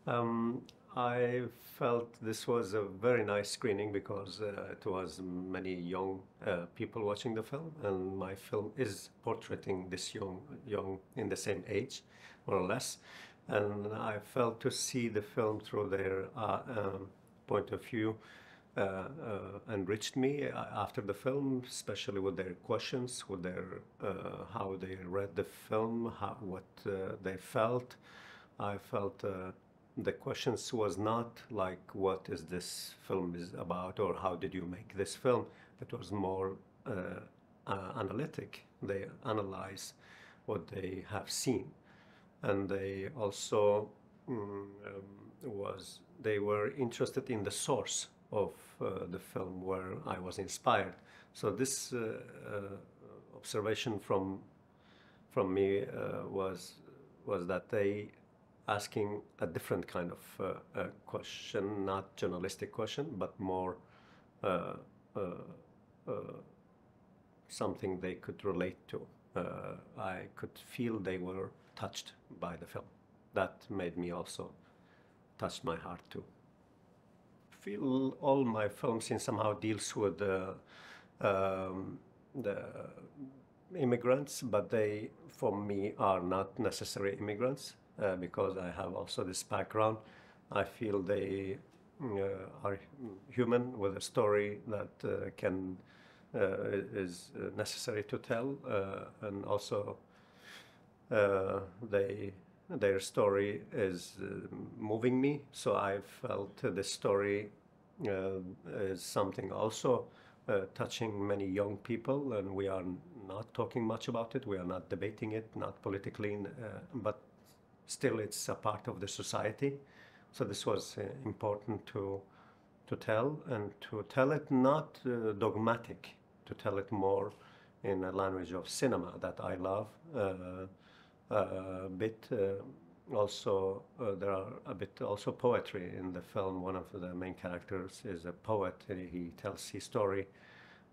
Um, I felt this was a very nice screening because it was many young people watching the film, and my film is portraying this young in the same age, more or less. And I felt to see the film through their point of view enriched me after the film, especially with their questions, with their how they read the film, what they felt. I felt the questions was not like what is this film is about or how did you make this film. It was more analytic. They analyze what they have seen, and they also they were interested in the source of the film where I was inspired. So this observation from me was that they asking a different kind of question, not journalistic question, but more uh, uh, uh, something they could relate to. I could feel they were touched by the film. That made me also touched my heart too. Feel all my films in somehow deals with the immigrants, but they, for me, are not necessary immigrants because I have also this background. I feel they are human with a story that can is necessary to tell, and also they their story is moving me. So I felt this story is something also touching many young people, and we are not talking much about it. We are not debating it, not politically, but still it's a part of the society. So this was important to tell, and to tell it not dogmatic, to tell it more in a language of cinema that I love. A bit also there are a bit also poetry in the film. One of the main characters is a poet. He tells his story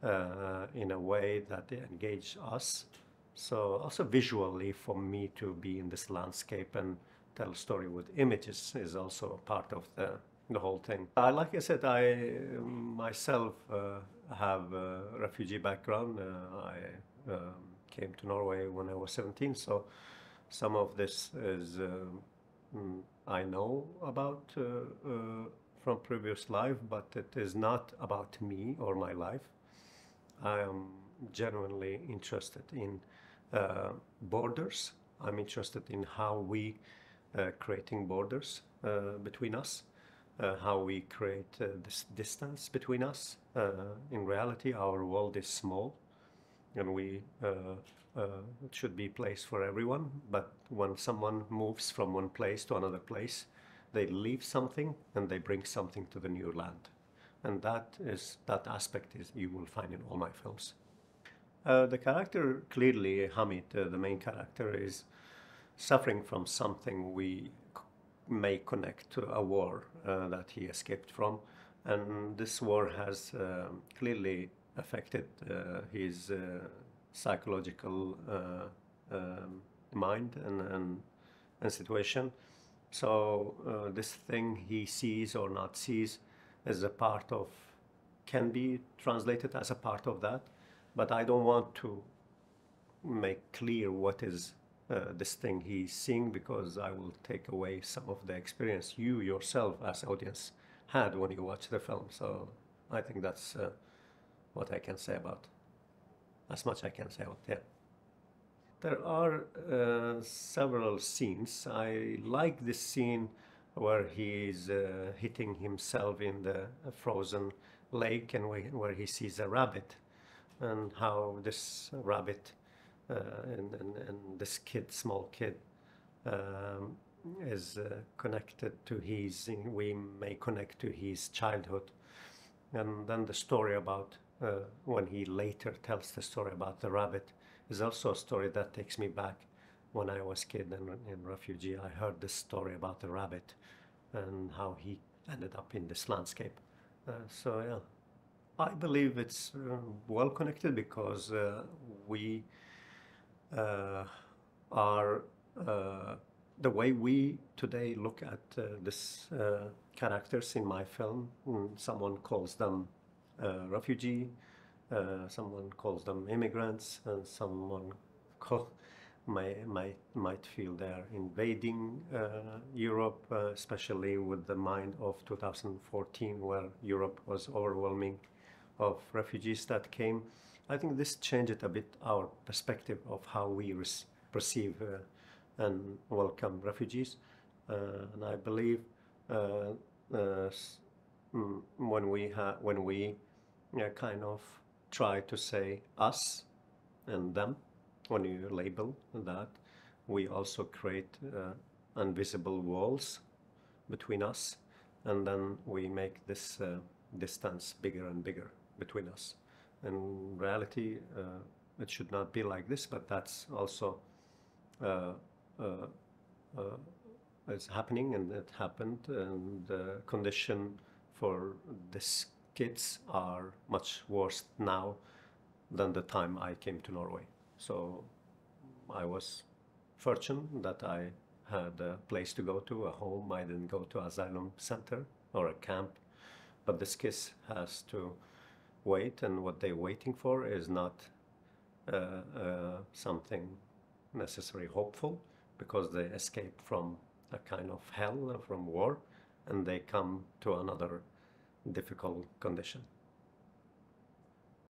in a way that engage us. So also visually, for me to be in this landscape and tell a story with images is also part of the whole thing. Like I said, I myself have a refugee background. I came to Norway when I was 17, so some of this is I know about from previous life, but it is not about me or my life. I am genuinely interested in borders. I'm interested in how we creating borders between us, how we create this distance between us. In reality, our world is small, and it should be a place for everyone. But when someone moves from one place to another place, they leave something and they bring something to the new land. And that aspect is you will find in all my films. The character, clearly Hamid, the main character, is suffering from something we may connect to a war that he escaped from. And this war has clearly affected his psychological mind and situation. So this thing he sees or not sees is a part of, can be translated as a part of that. But I don't want to make clear what is this thing he's seeing, because I will take away some of the experience you yourself as audience had when you watch the film. So I think that's what I can say about, as much I can say about, yeah. There are several scenes. I like this scene where he's hitting himself in the frozen lake, and where he sees a rabbit, and how this rabbit and this kid, small kid, um, is connected to his, we may connect to his childhood. And then the story about when he later tells the story about the rabbit is also a story that takes me back when I was a kid and in refugee. I heard this story about the rabbit and how he ended up in this landscape. So yeah, I believe it's well connected because we uh, are the way we today look at this characters in my film, someone calls them refugee, someone calls them immigrants, and someone might feel they're invading Europe, especially with the mind of 2014, where Europe was overwhelming of refugees that came. I think this changed a bit our perspective of how we perceive and welcome refugees. And I believe when we kind of try to say us and them, when you label that, we also create invisible walls between us, and then we make this distance bigger and bigger between us. In reality, it should not be like this, but that's also is happening, and it happened, and the condition for these kids are much worse now than the time I came to Norway. So I was fortunate that I had a place to go to, a home. I didn't go to asylum center or a camp, but this kids has to wait, and what they're waiting for is not something necessarily hopeful, because they escape from a kind of hell, from war, and they come to another difficult condition.